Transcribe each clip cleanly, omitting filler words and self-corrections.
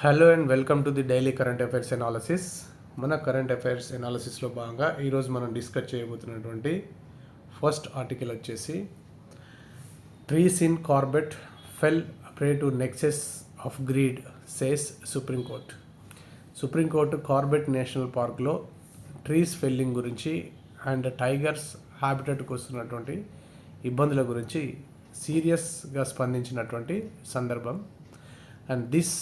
Hello and welcome to the daily current affairs analysis. మన current affairs ఎనాలిసిస్లో భాగంగా ఈరోజు మనం డిస్కస్ చేయబోతున్నటువంటి ఫస్ట్ ఆర్టికల్ వచ్చేసి trees in Corbett fell prey to nexus of greed says supreme court. Supreme court Corbett national పార్క్లో trees felling గురించి and tigers హ్యాబిటెట్కి వస్తున్నటువంటి ఇబ్బందుల గురించి సీరియస్గా స్పందించినటువంటి సందర్భం. And this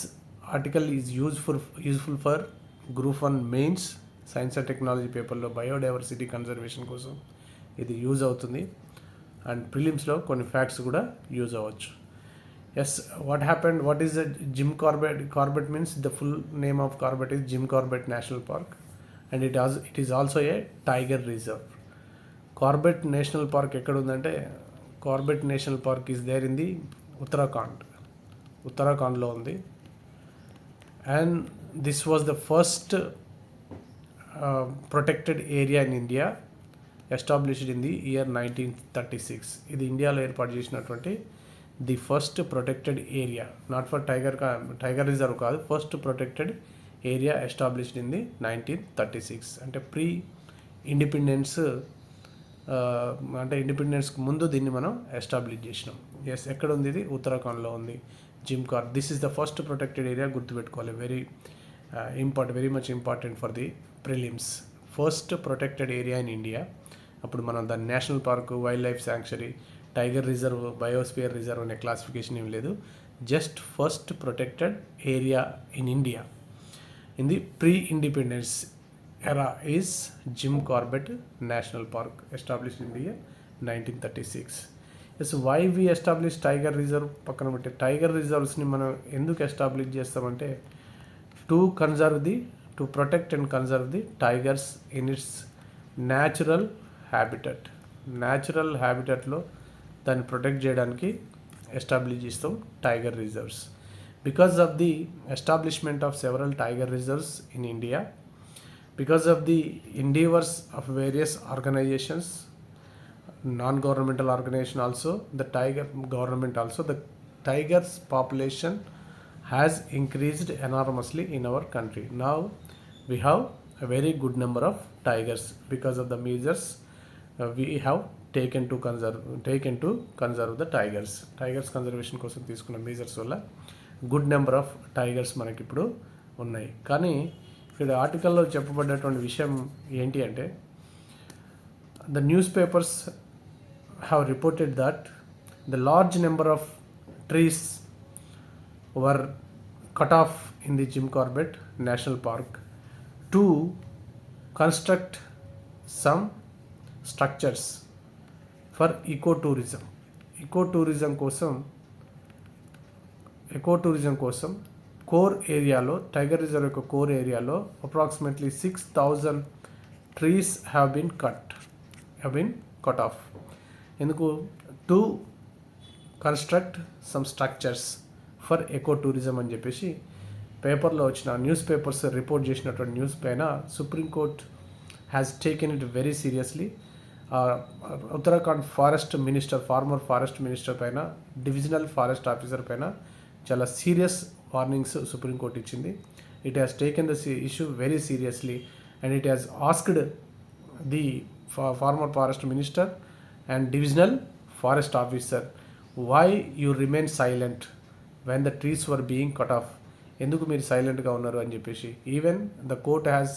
article is useful for group 1 mains science and technology పేపర్లో బయోడైవర్సిటీ కన్జర్వేషన్ కోసం ఇది యూజ్ అవుతుంది. అండ్ ప్రిలిమ్స్లో కొన్ని ఫ్యాక్ట్స్ కూడా యూజ్ అవ్వచ్చు. Yes, what is the Jim Corbett? Corbett means the full name of Corbett is Jim Corbett national park and it is also a tiger reserve. Corbett national park ఎక్కడ ఉందంటే Corbett national park is there in the ఉత్తరాఖండ్లో ఉంది. And this was the first protected area in India established in the year 1936. ఇది ఇండియాలో ఏర్పాటు చేసినటువంటి the first protected area, not for tiger reserve కాదు, first protected area established in the 1936. అంటే pre independence ఇండిపెండెన్స్కి ముందు దీన్ని మనం ఎస్టాబ్లిష్ చేసినాం. ఎస్, ఎక్కడ ఉంది? ఇది ఉత్తరాఖండ్లో ఉంది. Jim Corbett, this is the first protected area. గుర్తుపెట్టుకోవాలి, very much important for the prelims. First protected area in India. అప్పుడు మనం దాన్ని national park, wildlife sanctuary, tiger reserve, biosphere reserve అనే క్లాసిఫికేషన్ ఏం లేదు. Just first protected area in India in the pre independence era is Jim Corbett national park, established in the year 1936. Yes, why we establish tiger reserve పక్కన పెట్టి tiger రిజర్వ్స్ని మనం ఎందుకు establish చేస్తామంటే to protect and conserve the tigers in its natural హ్యాబిటెట్లో దాన్ని protect చేయడానికి establish చేస్తాం tiger reserves. Because of the establishment of several tiger reserves in India, because of the endeavors of various organizations, non-governmental organization also, the tiger government also, the tigers population has increased enormously in our country. Now we have a very good number of tigers because of the measures we have taken to conserve the tigers conservation కోసం తీసుకున్న measures వల్ల good number of tigers మనకి ఇప్పుడు ఉన్నాయి. కానీ ఇక్కడ ఆర్టికల్లో చెప్పబడ్డటువంటి విషయం ఏంటి అంటే the newspapers have reported that the large number of trees were cut off in the Jim Corbett National Park to construct some structures for ecotourism. ecotourism కోసం కోర్ ఏరియాలో, టైగర్ రిజర్వ్ యొక్క కోర్ ఏరియాలో approximately 6,000 trees have been cut off. ఎందుకు? To construct some structures for eco tourism అని చెప్పేసి పేపర్లో వచ్చిన news papers report చేసినటువంటి న్యూస్ పైన supreme court has taken it very seriously. Uttarakhand former forest minister పైన, డివిజనల్ ఫారెస్ట్ ఆఫీసర్ పైన చాలా సీరియస్ వార్నింగ్స్ సుప్రీంకోర్టు ఇచ్చింది. It has taken the issue very seriously and it has asked the former forest minister and divisional forest officer, why you remain silent when the trees were being cut off? ఎందుకు మీరు సైలెంట్గా ఉన్నారు అని చెప్పేసి even the court has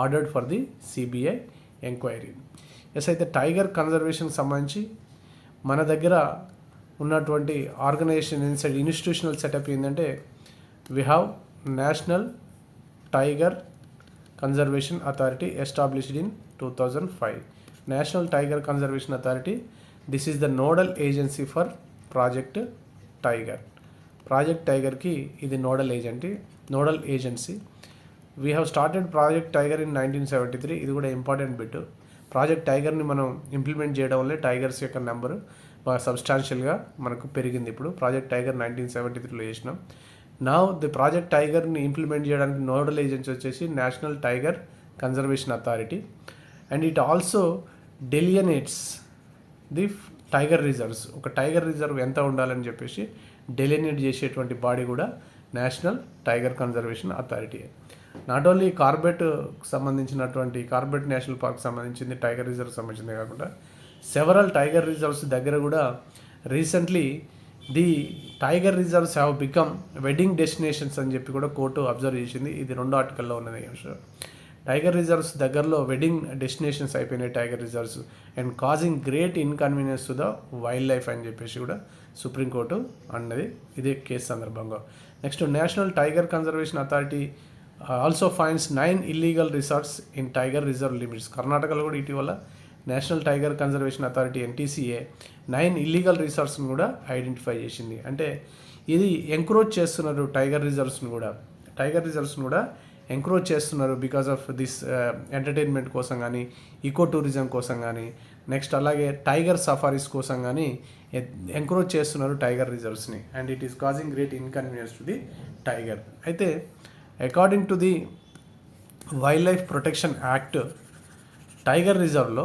ordered for the CBI enquiry. Yes, అయితే tiger కన్జర్వేషన్కి సంబంధించి మన దగ్గర ఉన్నటువంటి ఆర్గనైజేషన్ ఇన్స్టిట్యూషనల్ సెటప్ ఏంటంటే we have National Tiger Conservation Authority established in 2005. National Tiger Conservation Authority, this is the nodal agency for Project Tiger. Project Tiger ki ఇది nodal agency. We have started Project Tiger in 1973. ఇది కూడా important bit. Project టైగర్ని మనం implement చేయడం వల్లే tigers యొక్క number బాగా సబ్స్టాన్షియల్గా మనకు పెరిగింది. ఇప్పుడు ప్రాజెక్ట్ టైగర్ 1973లో చేసినాం. నౌ ది ప్రాజెక్ట్ టైగర్ని ఇంప్లిమెంట్ చేయడానికి నోడల్ ఏజెన్సీ వచ్చేసి national tiger conservation authority and it also delineates the tiger reserves. ఒక టైగర్ రిజర్వ్ ఎంత ఉండాలని చెప్పేసి డెలినేట్ చేసేటువంటి బాడీ కూడా national tiger conservation authority. Not only Corbett సంబంధించినటువంటి కార్బెట్ నేషనల్ పార్క్ సంబంధించింది, టైగర్ రిజర్వ్ సంబంధించింది కాకుండా సెవరల్ టైగర్ రిజర్వ్స్ దగ్గర కూడా recently the tiger reserves have become wedding destinations అని చెప్పి కూడా కోర్టు అబ్జర్వ్ చేసింది. ఇది 2వ ఆర్టికల్లో ఉన్నది అంశం. టైగర్ రిజర్వ్స్ దగ్గరలో వెడ్డింగ్ డెస్టినేషన్స్ అయిపోయినాయి tiger reserves and causing great inconvenience to the wildlife అని చెప్పేసి కూడా సుప్రీంకోర్టు అన్నది ఇదే కేసు సందర్భంగా. Next, national tiger conservation authority also finds 9 illegal resorts in tiger reserve limits. కర్ణాటకలో కూడా ఇటీవల national tiger conservation authority NTCA 9 illegal రిసార్ట్స్ని కూడా ఐడెంటిఫై చేసింది. అంటే ఇది ఎంకరేజ్ చేస్తున్నారు టైగర్ రిజర్వ్స్ని కూడా ఎంకరేజ్ చేస్తున్నారు బికాస్ ఆఫ్ దిస్ ఎంటర్టైన్మెంట్ కోసం కానీ, ఈకో టూరిజం కోసం కానీ, నెక్స్ట్ అలాగే టైగర్ సఫారీస్ కోసం కానీ ఎంకరేజ్ చేస్తున్నారు టైగర్ రిజర్వ్స్ని and it is causing great inconvenience to the tiger. అయితే according to the wild life protection act, tiger రిజర్వ్లో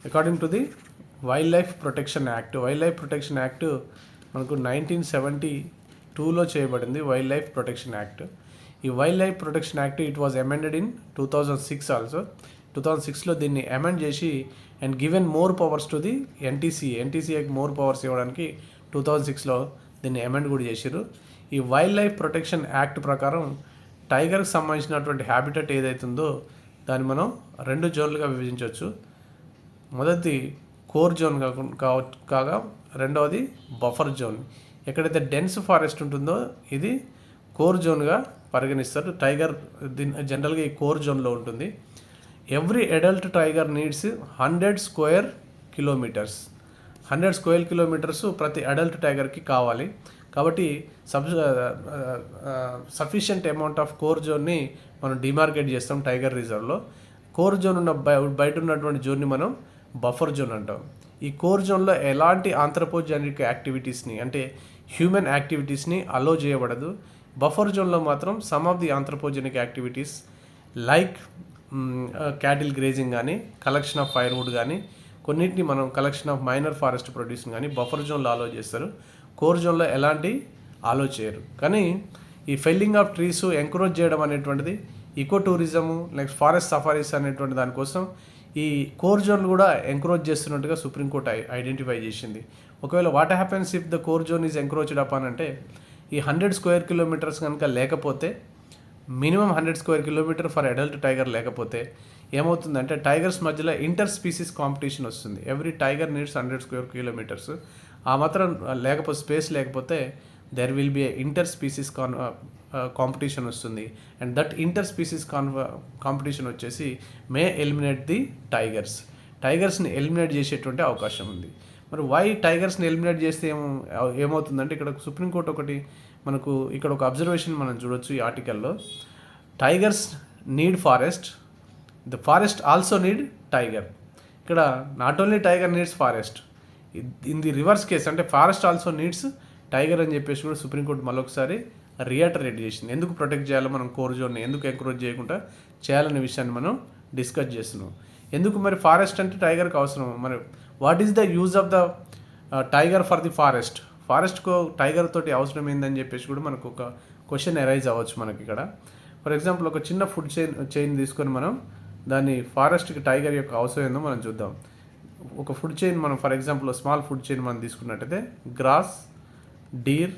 according to the wild life protection act మనకు 1972లో చేయబడింది. Wild life protection act. ఈ wild life protection act it was amended in 2006 also. 2006లో దీన్ని amend చేసి and given more powers to the ఎన్టీసీఏకి more powers ఇవ్వడానికి 2006లో దీన్ని అమెండ్ కూడా చేశారు. ఈ వైల్డ్ లైఫ్ ప్రొటెక్షన్ యాక్ట్ ప్రకారం టైగర్కి సంబంధించినటువంటి హ్యాబిటెట్ ఏదైతుందో దాన్ని మనం 2 జోన్లుగా విభజించవచ్చు. మొదటిది కోర్ జోన్ కాగా రెండవది బఫర్ జోన్. ఎక్కడైతే డెన్స్ ఫారెస్ట్ ఉంటుందో ఇది కోర్ జోన్గా పరిగణిస్తారు. టైగర్ జనరల్గా ఈ కోర్ జోన్లో ఉంటుంది. Every adult tiger needs 100 square kilometres ప్రతి అడల్ట్ టైగర్కి కావాలి. కాబట్టి సఫిషియంట్ అమౌంట్ ఆఫ్ కోర్ జోన్ని మనం డిమార్కేట్ చేస్తాం టైగర్ రిజర్వ్లో. కోర్ జోన్ ఉన్న బయట ఉన్నటువంటి జోన్ని మనం బఫర్ జోన్ అంటాం. ఈ కోర్ జోన్లో ఎలాంటి ఆంథ్రోపోజెనిక్ యాక్టివిటీస్ని అంటే హ్యూమన్ యాక్టివిటీస్ని అలో చేయబడదు. బఫర్ జోన్లో మాత్రం some of the anthropogenic activities like cattle grazing కానీ, కలెక్షన్ ఆఫ్ ఫైర్వుడ్ కానీ, కొన్నింటిని మనం collection of minor forest producing కానీ బఫర్ జోన్లో అలో చేస్తారు. కోర్ జోన్లో ఎలాంటి అలో చేయరు. కానీ ఈ ఫెల్లింగ్ ఆఫ్ ట్రీస్ ఎంకరేజ్ చేయడం అనేటువంటిది eco tourism next forest safaris అనేటువంటి దానికోసం ఈ కోర్ జోన్ కూడా ఎంకరేజ్ చేస్తున్నట్టుగా సుప్రీంకోర్టు ఐడెంటిఫై చేసింది. ఒకవేళ what happens if the core zone is encouraged upon అంటే ఈ 100 స్క్వేర్ కిలోమీటర్స్ కనుక లేకపోతే, minimum 100 square kilometre for adult tiger లేకపోతే ఏమవుతుందంటే టైగర్స్ మధ్యలో ఇంటర్ స్పీసీస్ కాంపిటీషన్ వస్తుంది. Every tiger needs 100 square kilometres. ఆ మాత్రం లేకపోతే స్పేస్ లేకపోతే there will be inter species competition వస్తుంది. And that inter species competition వచ్చేసి మే ఎలిమినేట్ ది టైగర్స్ని ఎలిమినేట్ చేసేటువంటి అవకాశం ఉంది. మరి వై టైగర్స్ని ఎలిమినేట్ చేస్తే ఏమవుతుందంటే ఇక్కడ సుప్రీంకోర్టు ఒకటి మనకు ఇక్కడ ఒక అబ్జర్వేషన్ మనం చూడొచ్చు ఈ ఆర్టికల్లో. Tigers need forest, the forest also need tiger. ఇక్కడ not only tiger needs forest, in the reverse case అంటే ఫారెస్ట్ ఆల్సో నీడ్స్ టైగర్ అని చెప్పేసి కూడా సుప్రీంకోర్టు మరొకసారి రియాటరేట్ చేసింది. ఎందుకు ప్రొటెక్ట్ చేయాలో మనం కోర్ జోన్ని ఎందుకు ఎంకరేజ్ చేయకుండా చేయాలనే విషయాన్ని మనం డిస్కస్ చేస్తున్నాం. ఎందుకు మరి ఫారెస్ట్ అంటే టైగర్కి అవసరం, మరి what is the use of the tiger for the ఫారెస్ట్కు టైగర్ తోటి అవసరం ఏందని చెప్పేసి కూడా మనకు ఒక క్వశ్చన్ అరైజ్ అవ్వచ్చు మనకి ఇక్కడ. ఫర్ ఎగ్జాంపుల్ ఒక చిన్న ఫుడ్ చైన్ తీసుకొని మనం దాన్ని ఫారెస్ట్కి టైగర్ యొక్క అవసరం ఏందో మనం చూద్దాం. ఒక ఫుడ్ చైన్ మనం for example small food chain మనం తీసుకున్నట్టయితే గ్రాస్, డీర్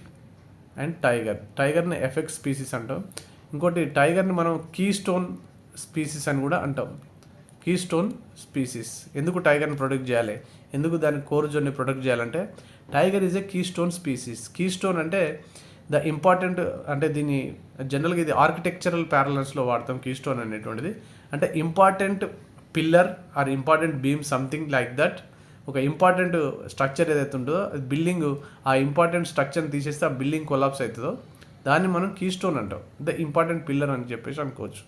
అండ్ టైగర్ని ఎఫెక్ట్ స్పీసీస్ అంటాం. ఇంకోటి టైగర్ని మనం కీ స్టోన్ స్పీసీస్ అని కూడా అంటాం. కీ స్టోన్ స్పీసీస్ ఎందుకు టైగర్ని ప్రొటెక్ట్ చేయాలి, ఎందుకు దాని కోర్ జోన్ని ప్రొటెక్ట్ చేయాలంటే tiger is a key stone species. Key stone అంటే ద ఇంపార్టెంట్, అంటే దీన్ని జనరల్గా ఇది ఆర్కిటెక్చరల్ ప్యారలల్స్లో వాడతాం. కీ స్టోన్ అనేటువంటిది అంటే important pillar or important beam something like that. ఒక ఇంపార్టెంట్ స్ట్రక్చర్ ఏదైతే ఉంటుందో బిల్డింగ్, ఆ ఇంపార్టెంట్ స్ట్రక్చర్ని తీసేస్తే ఆ బిల్డింగ్ కొలాప్స్ అవుతుందో దాన్ని మనం కీ స్టోన్ అంటాం. ద ఇంపార్టెంట్ పిల్లర్ అని చెప్పేసి అనుకోవచ్చు.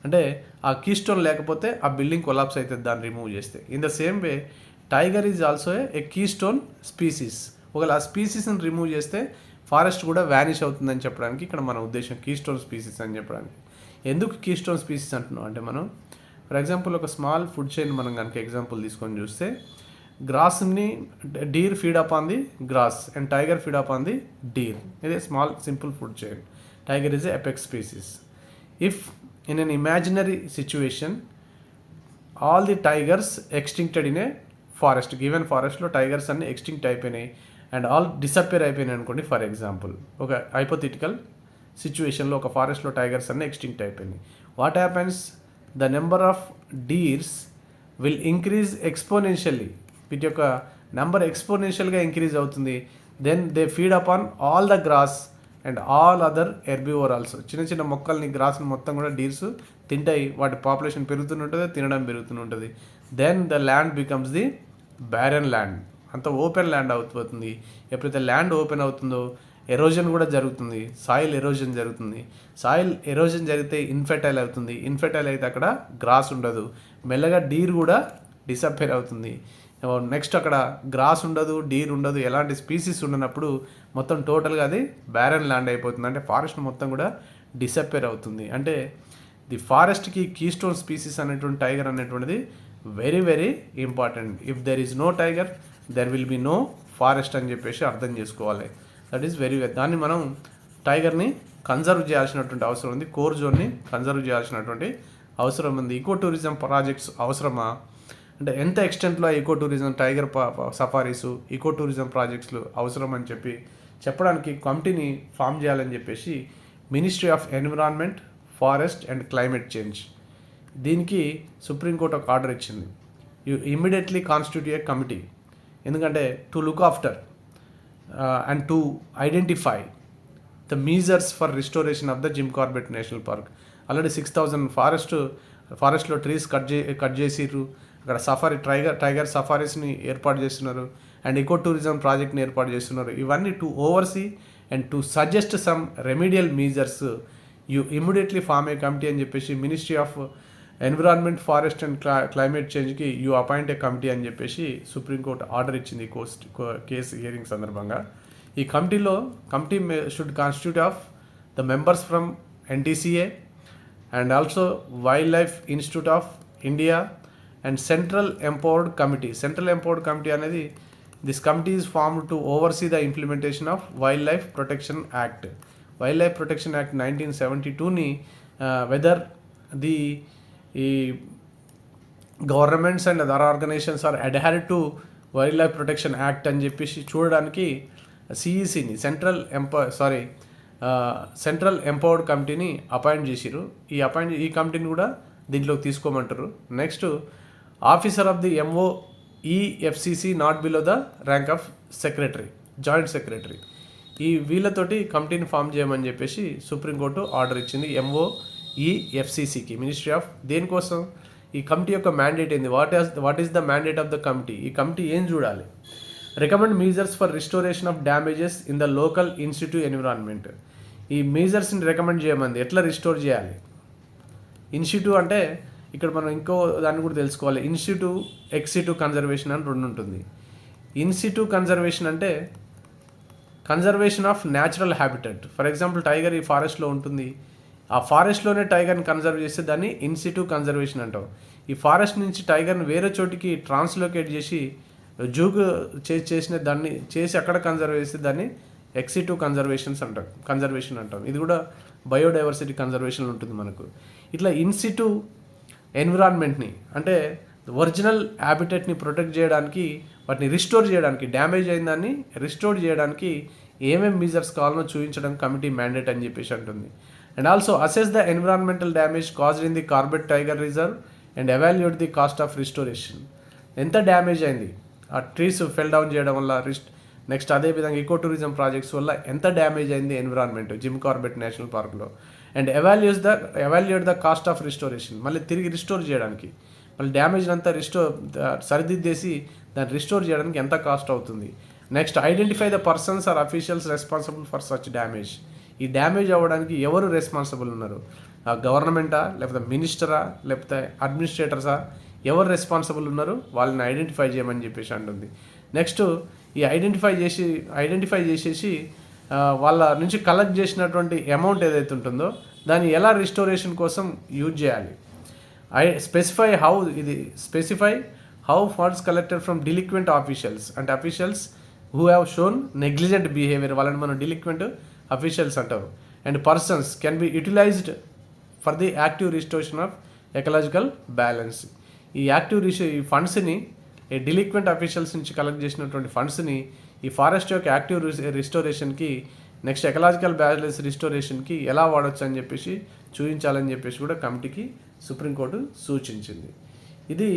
అంటే ఆ కీ స్టోన్ లేకపోతే ఆ బిల్డింగ్ కొలాప్స్ అవుతుంది దాన్ని రిమూవ్ చేస్తే. In the same way tiger is also a key stone species. ఒకవేళ ఆ స్పీసీస్ని రిమూవ్ చేస్తే ఫారెస్ట్ కూడా వ్యానిష్ అవుతుందని చెప్పడానికి ఇక్కడ మన ఉద్దేశం కీ స్టోన్ స్పీసీస్ అని చెప్పడానికి. ఎందుకు కీ స్టోన్ స్పీసీస్ అంటున్నాం అంటే మనం ఫర్ ఎగ్జాంపుల్ ఒక స్మాల్ ఫుడ్ చైన్ మనం కనుక ఎగ్జాంపుల్ తీసుకొని చూస్తే గ్రాస్ని deer feed up on the grass and tiger feed up on the deer. ఇది small simple food chain. Tiger is a apex species. If in an imaginary situation all the tigers extincted in a forest, given ఫారెస్ట్లో tigers అన్ని extinct అయిపోయినాయి and all disappear అయిపోయినాయి అనుకోండి. For example ఒక hypothetical సిచ్యువేషన్లో ఒక ఫారెస్ట్లో టైగర్స్ అన్ని ఎక్స్టింక్ట్ అయిపోయినాయి. What happens? The number of deers will increase exponentially. వీటి యొక్క నెంబర్ ఎక్స్పోనెన్షియల్గా ఇంక్రీజ్ అవుతుంది. Then they feed up on all the grass and all other herbivore also. చిన్న చిన్న మొక్కల్ని, గ్రాస్ని మొత్తం కూడా డీర్స్ తింటాయి. వాటి పాపులేషన్ పెరుగుతుంటుంది, తినడం పెరుగుతుంటుంది. Then the land becomes the barren land. అంత ఓపెన్ ల్యాండ్ అవుతుంది. ఎప్పుడైతే ల్యాండ్ ఓపెన్ అవుతుందో ఎరోజన్ కూడా జరుగుతుంది, సాయిల్ ఎరోజన్ జరుగుతుంది. సాయిల్ ఎరోజన్ జరిగితే ఇన్ఫెర్టైల్ అవుతుంది. ఇన్ఫెర్టైల్ అయితే అక్కడ గ్రాస్ ఉండదు, మెల్లగా డీర్ కూడా డిసప్పేర్ అవుతుంది. నెక్స్ట్ అక్కడ గ్రాస్ ఉండదు, డీర్ ఉండదు, ఎలాంటి స్పీసీస్ ఉండనప్పుడు మొత్తం టోటల్గా అది బ్యారన్ ల్యాండ్ అయిపోతుంది. అంటే ఫారెస్ట్ మొత్తం కూడా డిసప్పేర్ అవుతుంది. అంటే ది ఫారెస్ట్కి కీస్టోన్ స్పీసీస్ అనేటువంటి టైగర్ అనేటువంటిది very very important. If there is no tiger there will be no forest అని చెప్పేసి అర్థం చేసుకోవాలి. దట్ ఈస్ వెరీ దాన్ని మనం టైగర్ని కన్జర్వ్ చేయాల్సినటువంటి అవసరం ఉంది. కోర్ జోన్ని కన్జర్వ్ చేయాల్సినటువంటి అవసరం ఉంది. ఈకో టూరిజం ప్రాజెక్ట్స్ అవసరమా అంటే ఎంత ఎక్స్టెంట్లో eco tourism, tiger safaris, eco tourism ప్రాజెక్ట్స్లు అవసరం అని చెప్పడానికి కమిటీని ఫామ్ చేయాలని చెప్పేసి Ministry of Environment, Forest and Climate Change దీనికి సుప్రీంకోర్టు ఒక ఆర్డర్ ఇచ్చింది. You immediately constitute a committee. ఎందుకంటే to look after and to identify the measures for restoration of the Jim Corbett national Park. Already 6,000 ఫారెస్ట్లో trees cut చేసిర్రు. అక్కడ tiger సఫారీస్ని ఏర్పాటు చేస్తున్నారు and eco tourism ప్రాజెక్ట్ని ఏర్పాటు చేస్తున్నారు. ఇవన్నీ to oversee and to suggest some remedial measures you immediately form a committee అని చెప్పేసి Ministry of Environment, Forest and Climate చేంజ్కి యూ అపాయింట్ ఏ కమిటీ అని చెప్పేసి సుప్రీంకోర్టు ఆర్డర్ ఇచ్చింది కేసు హియరింగ్ సందర్భంగా. ఈ committee should constitute of the members from NTCA and also Wildlife Institute of India and Central Empowered Committee అనేది this committee is formed to oversee the implementation of wild life protection Act. Wild life protection Act 1972ని whether the ఈ governments and other organisations are adhered to wild life protection Act అని చెప్పేసి చూడడానికి CECని Central Empowered కమిటీని appoint చేసిరు. ఈ కమిటీని కూడా దీంట్లోకి తీసుకోమంటారు. Next officer of the MOEFCC not below the rank of secretary, joint secretary. వీళ్ళతోటి కమిటీని ఫామ్ చేయమని చెప్పేసి సుప్రీంకోర్టు ఆర్డర్ ఇచ్చింది MOEFCCకి, మినిస్ట్రీ ఆఫ్. దేనికోసం? ఈ కమిటీ యొక్క మ్యాండేట్ ఏంది? What is the mandate of the committee? ఈ కమిటీ ఏం చూడాలి? Recommend measures for restoration of damages in the local institute environment. ఈ మీజర్స్ని రికమెండ్ చేయమంది. ఎట్లా రిస్టోర్ చేయాలి? ఇన్స్టిట్యూట్ అంటే ఇక్కడ మనం ఇంకో దాన్ని కూడా తెలుసుకోవాలి. ఇన్స్టిట్యూట్, ఎక్సిట్యూ కన్జర్వేషన్ అని రెండు ఉంటుంది. ఇన్స్టిట్యూట్ కన్జర్వేషన్ అంటే conservation of natural habitat. For example tiger ఈ ఫారెస్ట్లో ఉంటుంది, ఆ ఫారెస్ట్లోనే టైగర్ని కన్జర్వ్ చేస్తే దాన్ని ఇన్స్టిట్యూట్ కన్జర్వేషన్ అంటాం. ఈ ఫారెస్ట్ నుంచి టైగర్ని వేరే చోటికి ట్రాన్స్లోకేట్ చేసి జూకు చేసిన దాన్ని చేసి అక్కడ కన్జర్వ్ చేస్తే దాన్ని ఎక్సిట్యూ కన్జర్వేషన్ అంటాం. ఇది కూడా బయోడైవర్సిటీ కన్జర్వేషన్ ఉంటుంది మనకు. ఇట్లా ఇన్స్టిట్యూట్ ఎన్విరాన్మెంట్ని అంటే ఒరిజినల్ హ్యాబిటెట్ని ప్రొటెక్ట్ చేయడానికి, వాటిని రిస్టోర్ చేయడానికి, డ్యామేజ్ అయిన దాన్ని రిస్టోర్ చేయడానికి ఏమేమి మీజర్స్ కావాలనో చూపించడం కమిటీ మ్యాండేట్ అని చెప్పేసి అంటుంది. And also assess the environmental damage caused in the Corbett tiger reserve and evaluate the cost of restoration. ఎంత డ్యామేజ్ అయింది ఆ ట్రీస్ ఫెల్ డౌన్ చేయడం వల్ల, నెక్స్ట్ అదేవిధంగా ఈకో టూరిజం ప్రాజెక్ట్స్ వల్ల ఎంత డ్యామేజ్ అయింది ఎన్విరాన్మెంట్ జిమ్ కార్బెట్ నేషనల్ పార్క్లో. And evaluate the cost of restoration. మళ్ళీ తిరిగి రిస్టోర్ చేయడానికి, మళ్ళీ డ్యామేజ్ అంతా సరిదిద్దేసి దాన్ని రిస్టోర్ చేయడానికి ఎంత కాస్ట్ అవుతుంది. Next identify the persons or officials responsible for such damage. ఈ డ్యామేజ్ అవ్వడానికి ఎవరు రెస్పాన్సిబుల్ ఉన్నారు? గవర్నమెంటా, లేకపోతే మినిస్టరా, లేకపోతే అడ్మినిస్ట్రేటర్సా, ఎవరు రెస్పాన్సిబుల్ ఉన్నారు వాళ్ళని ఐడెంటిఫై చేయమని చెప్పేసి అంటుంది. నెక్స్ట్ ఈ ఐడెంటిఫై చేసేసి వాళ్ళ నుంచి కలెక్ట్ చేసినటువంటి అమౌంట్ ఏదైతే ఉంటుందో దాన్ని ఎలా రిస్టోరేషన్ కోసం యూజ్ చేయాలి. Specify how funds collected from delinquent officials, అంటే officials who have shown negligent behaviour, వాళ్ళని మనం డిలిక్వెంట్ అఫీషియల్స్ అంటారు. And persons can be utilised for the active restoration of ecological balance. ఈ ఈ ఫండ్స్ని, ఈ డిలిక్వెంట్ అఫీషియల్స్ నుంచి కలెక్ట్ చేసినటువంటి ఫండ్స్ని ఈ ఫారెస్ట్ యొక్క యాక్టివ్ రిస్టోరేషన్కి, నెక్స్ట్ ఎకలాజికల్ బ్యాలెన్స్ రిస్టోరేషన్కి ఎలా వాడచ్చు అని చెప్పేసి చూపించాలని చెప్పేసి కూడా కమిటీకి సుప్రీంకోర్టు సూచించింది. ఇది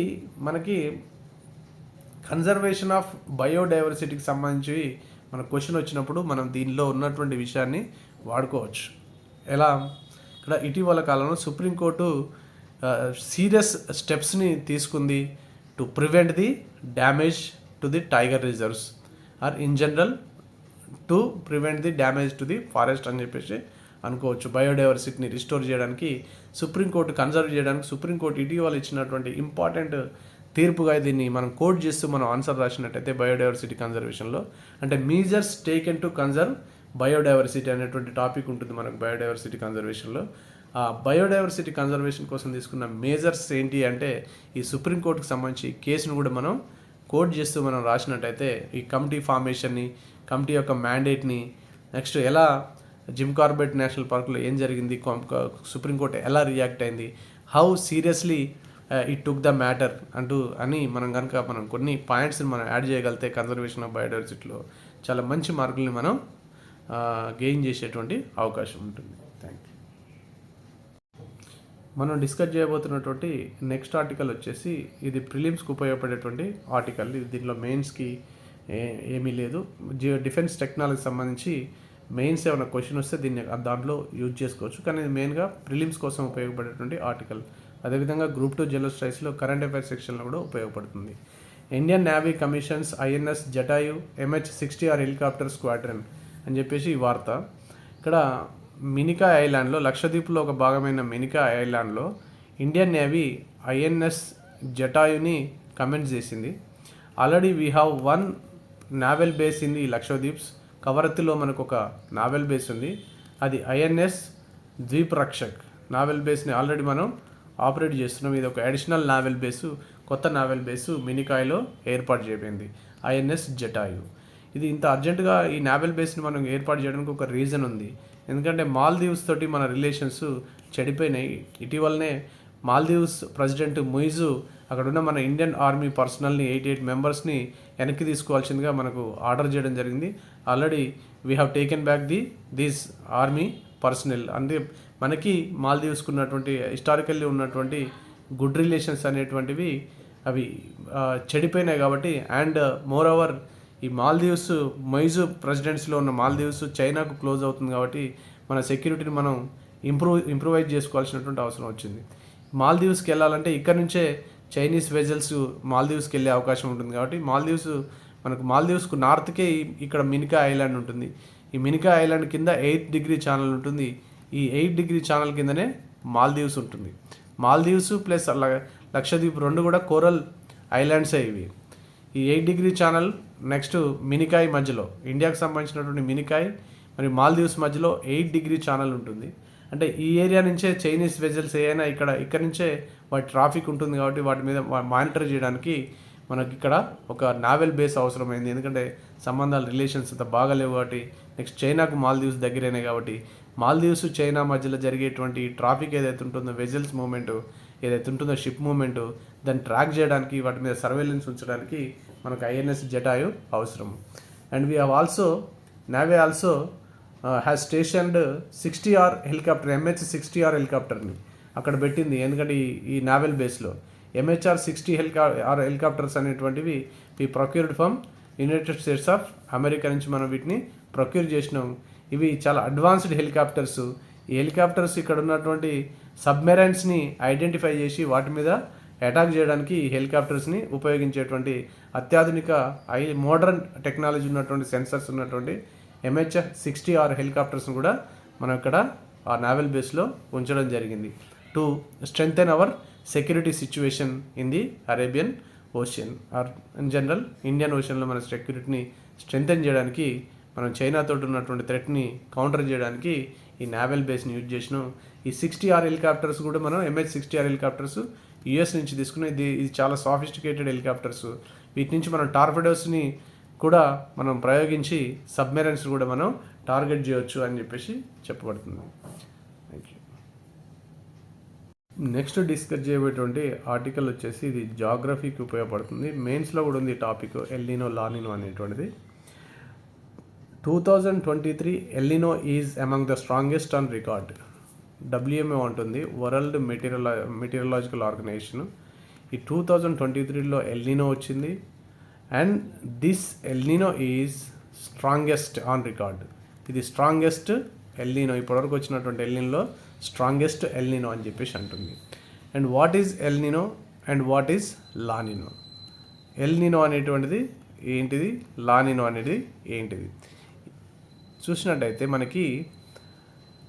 మనకి కన్జర్వేషన్ ఆఫ్ బయోడైవర్సిటీకి సంబంధించి మన క్వశ్చన్ వచ్చినప్పుడు మనం దీనిలో ఉన్నటువంటి విషయాన్ని వాడుకోవచ్చు. ఎలా? ఇక్కడ ఇటీవల కాలంలో సుప్రీంకోర్టు సీరియస్ స్టెప్స్ని తీసుకుంది to prevent the damage to the tiger reserves or in general to prevent the damage to the forest అని చెప్పేసి అనుకోవచ్చు. బయోడైవర్సిటీని రిస్టోర్ చేయడానికి, సుప్రీంకోర్టు కన్జర్వ్ చేయడానికి సుప్రీంకోర్టు ఇటీవల ఇచ్చినటువంటి ఇంపార్టెంట్ తీర్పుగా దీన్ని మనం కోట్ చేస్తూ మనం ఆన్సర్ రాసినట్టయితే బయోడైవర్సిటీ కన్జర్వేషన్లో, అంటే మీజర్స్ టేకెన్ టు కన్జర్వ్ బయోడైవర్సిటీ అనేటువంటి టాపిక్ ఉంటుంది మనకు బయోడైవర్సిటీ కన్జర్వేషన్లో. ఆ బయోడైవర్సిటీ కన్జర్వేషన్ కోసం తీసుకున్న మేజర్స్ ఏంటి అంటే ఈ సుప్రీంకోర్టుకు సంబంధించి కేసును కూడా మనం కోట్ చేస్తూ మనం రాసినట్టయితే ఈ కమిటీ ఫార్మేషన్ని, కమిటీ యొక్క మ్యాండేట్ని, నెక్స్ట్ ఎలా జిమ్ కార్బెట్ నేషనల్ పార్క్లో ఏం జరిగింది, సుప్రీంకోర్టు ఎలా రియాక్ట్ అయింది, how seriously it took the matter అని మనం కొన్ని పాయింట్స్ని మనం యాడ్ చేయగలిగితే కన్జర్వేషన్ ఆఫ్ బయోడైవర్సిటీలో చాలా మంచి మార్కుల్ని మనం గెయిన్ చేసేటువంటి అవకాశం ఉంటుంది. Thank you. మనం డిస్కస్ చేయబోతున్నటువంటి నెక్స్ట్ ఆర్టికల్ వచ్చేసి ఇది ప్రిలిమ్స్కి ఉపయోగపడేటువంటి ఆర్టికల్. దీనిలో మెయిన్స్కి ఏమీ లేదు. డిఫెన్స్ టెక్నాలజీ సంబంధించి మెయిన్స్ ఏమైనా క్వశ్చన్ వస్తే దాంట్లో యూజ్ చేసుకోవచ్చు, కానీ ఇది మెయిన్గా ప్రిలిమ్స్ కోసం ఉపయోగపడేటువంటి ఆర్టికల్. అదేవిధంగా గ్రూప్ 2 జనరల్ స్టడీస్లో కరెంట్ అఫైర్స్ సెక్షన్లో కూడా ఉపయోగపడుతుంది. Indian navy commissions INS Jatayu MH-60R helicopter squadron అని చెప్పేసి ఈ వార్త. ఇక్కడ మినికా ఐలాండ్లో, లక్షద్వీప్లో ఒక భాగమైన మినికా ఐలాండ్లో ఇండియన్ నేవీ INS జటాయుని కమెంట్స్ చేసింది. Already we have 1 naval base in the Lakshadweeps. కవరత్తిలో మనకు ఒక నావల్ బేస్ ఉంది, అది INS ద్వీప్ రక్షక్ నావల్ బేస్ని ఆల్రెడీ మనం ఆపరేట్ చేస్తున్నాం. ఇది ఒక అడిషనల్ నావల్ బేసు, కొత్త నావల్ బేసు మినికాయ్లో ఏర్పాటు చేయబడింది, INS జటాయు. ఇది ఇంత అర్జెంటుగా ఈ నావల్ బేస్ని మనం ఏర్పాటు చేయడానికి ఒక రీజన్ ఉంది. ఎందుకంటే మాల్దీవ్స్ తోటి మన రిలేషన్స్ చెడిపోయినాయి. ఇటీవలనే మాల్దీవ్స్ ప్రెసిడెంట్ ముయిజు అక్కడున్న మన ఇండియన్ ఆర్మీ పర్సనల్ని 88 మెంబర్స్ని వెనక్కి తీసుకోవాల్సిందిగా మనకు ఆర్డర్ చేయడం జరిగింది. Already we have taken back these army personal. అంటే మనకి మాల్దీవ్స్కి ఉన్నటువంటి హిస్టారికల్లీ ఉన్నటువంటి గుడ్ రిలేషన్స్ అనేటువంటివి అవి చెడిపోయినాయి కాబట్టి, అండ్ మోర్ ఓవర్ ఈ మాల్దీవ్స్ మొయిజు ప్రెసిడెన్సీలో ఉన్న మాల్దీవ్స్ చైనాకు క్లోజ్ అవుతుంది కాబట్టి మన సెక్యూరిటీని మనం ఇంప్రూవైజ్ చేసుకోవాల్సినటువంటి అవసరం వచ్చింది. మాల్దీవ్స్కి వెళ్ళాలంటే ఇక్కడ నుంచే చైనీస్ వెజల్స్ మాల్దీవ్స్కి వెళ్ళే అవకాశం ఉంటుంది కాబట్టి మాల్దీవ్స్కు నార్త్కే ఇక్కడ మినికా ఐలాండ్ ఉంటుంది. ఈ మినికా ఐలాండ్ కింద 8 డిగ్రీ ఛానల్ ఉంటుంది. ఈ 8 డిగ్రీ ఛానల్ కిందనే మాల్దీవ్స్ ఉంటుంది. మాల్దీవ్స్ ప్లస్ లక్షద్వీప్ రెండు కూడా కోరల్ ఐలాండ్సే ఇవి. ఈ 8 డిగ్రీ ఛానల్ నెక్స్ట్ మినికాయ్ మధ్యలో, ఇండియాకి సంబంధించినటువంటి మినికాయ్ మరియు మాల్దీవ్స్ మధ్యలో 8 డిగ్రీ ఛానల్ ఉంటుంది. అంటే ఈ ఏరియా నుంచే చైనీస్ వెజల్స్ ఏమైనా ఇక్కడ నుంచే వాటి ట్రాఫిక్ ఉంటుంది కాబట్టి వాటి మీద మానిటర్ చేయడానికి మనకి ఇక్కడ ఒక నావల్ బేస్ అవసరమైంది. ఎందుకంటే సంబంధాలు రిలేషన్స్ అంత బాగాలేవు కాబట్టి, నెక్స్ట్ చైనాకు మాల్దీవ్స్ దగ్గరైనాయి కాబట్టి మాల్దీవ్స్ చైనా మధ్యలో జరిగేటువంటి ట్రాఫిక్ ఏదైతే ఉంటుందో, వెజల్స్ మూమెంట్ ఏదైతే ఉంటుందో, షిప్ మూమెంట్, దాన్ని ట్రాక్ చేయడానికి, వాటి మీద సర్వేలెన్స్ ఉంచడానికి మనకు INS జటాయు అవసరం. And we have also navy also has స్టేషన్డ్ 60R helicopter, MH-60R హెలికాప్టర్ని అక్కడ పెట్టింది. ఎందుకంటే ఈ నావల్ బేస్లో MHR-60 హెలికాప్టర్స్ అనేటువంటివి ఈ procured from United states of America నుంచి మనం వీటిని ప్రొక్యూర్ చేసినాం. ఇవి చాలా అడ్వాన్స్డ్ హెలికాప్టర్స్. ఈ హెలికాప్టర్స్ ఇక్కడ ఉన్నటువంటి సబ్మెరైన్స్ని ఐడెంటిఫై చేసి వాటి మీద అటాక్ చేయడానికి ఈ హెలికాప్టర్స్ని ఉపయోగించేటువంటి అత్యాధునిక మోడర్న్ టెక్నాలజీ ఉన్నటువంటి సెన్సర్స్ ఉన్నటువంటి MH-60R హెలికాప్టర్స్ని కూడా మనం ఇక్కడ ఆ నావల్ బేస్లో ఉంచడం జరిగింది to strengthen our security situation in the Arabian Ocean or in general Indian ఓషన్లో మన సెక్యూరిటీని స్ట్రెంగ్థెన్ చేయడానికి, మనం చైనాతో ఉన్నటువంటి థ్రెట్ని కౌంటర్ చేయడానికి ఈ నావల్ బేస్ని యూజ్ చేసినాం. ఈ 60R హెలికాప్టర్స్ కూడా మనం MH-60R హెలికాప్టర్స్ యుఎస్ నుంచి తీసుకున్న ఇది చాలా సాఫిస్టికేటెడ్ హెలికాప్టర్స్. వీటి నుంచి మనం టార్పెడోస్ని కూడా మనం ప్రయోగించి సబ్మెరైన్స్ కూడా మనం టార్గెట్ చేయవచ్చు అని చెప్పేసి చెప్పబడుతుంది. Thank you. నెక్స్ట్ డిస్కస్ చేయబోయేటువంటి ఆర్టికల్ వచ్చేసి ఇది జాగ్రఫీకి ఉపయోగపడుతుంది. మెయిన్స్లో కూడా ఉంది టాపిక్ ఎల్నినో లానినో అనేటువంటిది. 2023 El Niño is among the strongest on record. WMO ఉంటుంది, వరల్డ్ మెటీరియలాజికల్ ఆర్గనైజేషన్. ఈ 2023లో ఎల్నినో వచ్చింది. And this El Niño is strongest on record. ఇది స్ట్రాంగెస్ట్ ఎల్నినో, ఇప్పటివరకు వచ్చినటువంటి ఎల్నినోలో స్ట్రాంగెస్ట్ ఎల్నినో అని చెప్పేసి అంటుంది. And what is El Niño and what is La Nina? El Niño అనేటువంటిది ఏంటిది, లానినో అనేది ఏంటిది చూసినట్టయితే మనకి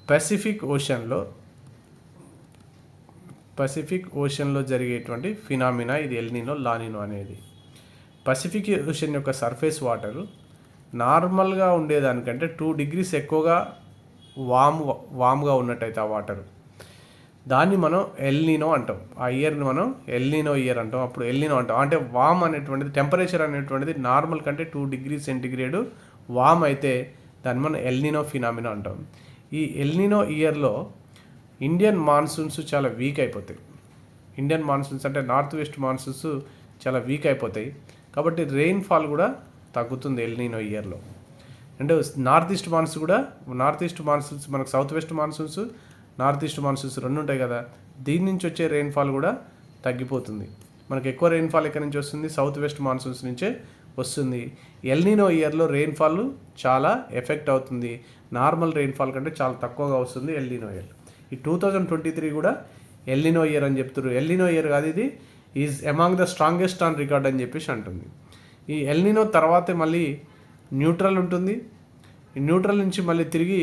పసిఫిక్ ఓషన్లో జరిగేటువంటి ఫినామినా ఇది ఎల్నినో లానినో అనేది. పసిఫిక్ ఓషన్ యొక్క సర్ఫేస్ వాటరు నార్మల్గా ఉండేదానికంటే 2 degrees ఎక్కువగా వామ్గా ఉన్నట్టయితే ఆ వాటరు, దాన్ని మనం ఎల్నినో అంటాం. ఆ ఇయర్ని మనం ఎల్నినో ఇయర్ అంటాం. అప్పుడు ఎల్నినో అంటాం. అంటే వామ్ అనేటువంటిది, టెంపరేచర్ అనేటువంటిది నార్మల్ కంటే 2 degrees సెంటిగ్రేడ్ వామ్ అయితే దాన్ని మనం ఎల్నినో ఫినామినా అంటాం. ఈ ఎల్నినో ఇయర్లో ఇండియన్ మాన్సూన్స్ చాలా వీక్ అయిపోతాయి. ఇండియన్ మాన్సూన్స్ అంటే నార్త్ వెస్ట్ మాన్సూన్స్ చాలా వీక్ అయిపోతాయి. కాబట్టి రెయిన్ఫాల్ కూడా తగ్గుతుంది ఎల్నినో ఇయర్లో. అంటే నార్త్ ఈస్ట్ మాన్సూన్స్ మనకు south west monsoons, north east monsoons రెండు ఉంటాయి కదా, దీని నుంచి వచ్చే రెయిన్ఫాల్ కూడా తగ్గిపోతుంది. మనకు ఎక్కువ రెయిన్ఫాల్ ఎక్కడి నుంచి వస్తుంది? సౌత్ వెస్ట్ మాన్సూన్స్ నుంచే వస్తుంది. ఎల్నినో ఇయర్లో రెయిన్ఫాల్ చాలా ఎఫెక్ట్ అవుతుంది. నార్మల్ రెయిన్ఫాల్ కంటే చాలా తక్కువగా వస్తుంది ఎల్నినో ఇయర్. ఈ 2023 కూడా ఎల్నినో ఇయర్ అని చెప్తున్నారు. ఎల్నినో ఇయర్ కాదు, ఇది is among the strongest on record అని చెప్పేసి అంటుంది. ఈ ఎల్నినో తర్వాతే మళ్ళీ న్యూట్రల్ ఉంటుంది. ఈ న్యూట్రల్ నుంచి మళ్ళీ తిరిగి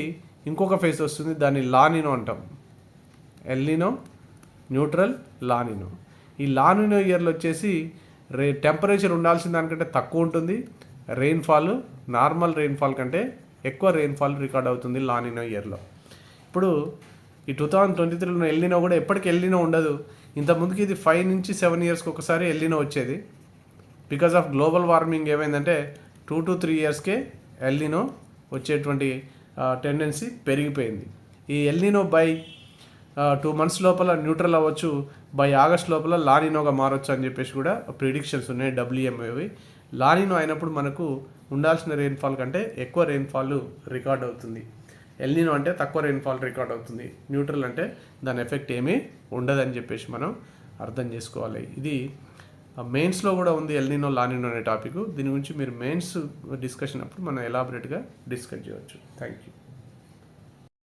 ఇంకొక ఫేజ్ వస్తుంది, దాన్ని లానినో అంటాం. El Niño, neutral, La Nina. ఈ లానినో ఇయర్లో వచ్చేసి టెంపరేచర్ ఉండాల్సిన దానికంటే తక్కువ ఉంటుంది. రెయిన్ఫాల్ నార్మల్ రెయిన్ఫాల్ కంటే ఎక్కువ రెయిన్ఫాల్ రికార్డ్ అవుతుంది లానినో ఇయర్లో. ఇప్పుడు ఈ 2023లో ఎల్నినో కూడా ఎప్పటికీ ఎల్నినో ఉండదు. ఇంతకుముందుకి ఇది 5 నుంచి 7 yearsకి ఒకసారి ఎల్నినో వచ్చేది. బికాజ్ ఆఫ్ గ్లోబల్ వార్మింగ్ ఏమైందంటే 2 to 3 yearsకే ఎల్నినో వచ్చేటువంటి టెండెన్సీ పెరిగిపోయింది. ఈ ఎల్నినో బై 2 months లోపల న్యూట్రల్ అవ్వచ్చు, బై ఆగస్ట్ లోపల లానినోగా మారచ్చు అని చెప్పేసి కూడా ప్రిడిక్షన్స్ ఉన్నాయి WMOవి. లానినో అయినప్పుడు మనకు ఉండాల్సిన రెయిన్ఫాల్ కంటే ఎక్కువ రెయిన్ఫాల్ రికార్డ్ అవుతుంది. ఎల్నినో అంటే తక్కువ రెయిన్ఫాల్ రికార్డ్ అవుతుంది. న్యూట్రల్ అంటే దాని ఎఫెక్ట్ ఏమీ ఉండదని చెప్పేసి మనం అర్థం చేసుకోవాలి. ఇది మెయిన్స్లో కూడా ఉంది ఎల్నినో లానినో అనే టాపిక్. దీని గురించి మీరు మెయిన్స్ డిస్కషన్ అప్పుడు మనం ఎలాబరేట్గా డిస్కస్ చేయవచ్చు. Thank you.